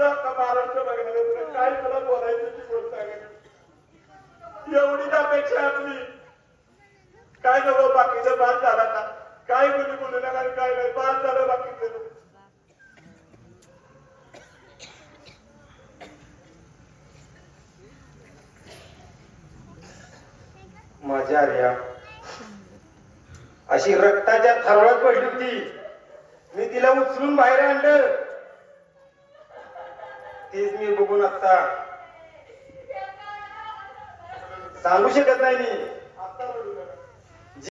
तुला आता महाराष्ट्र बघणार आहे, काय तुला बोलायचं ती बोल सांग. एवढीच अपेक्षा आपली. काय नको बाकीचं बाद झाला ना, काय कोणी बोलू नका, काय नाही बाद झालं बाकीचं. माझ्या आर्या अशी रक्ताच्या थरवळत पडली होती. मी तिला उचलून बाहेर आणलं. तेच मी बघून आता सांगू शकत नाही मी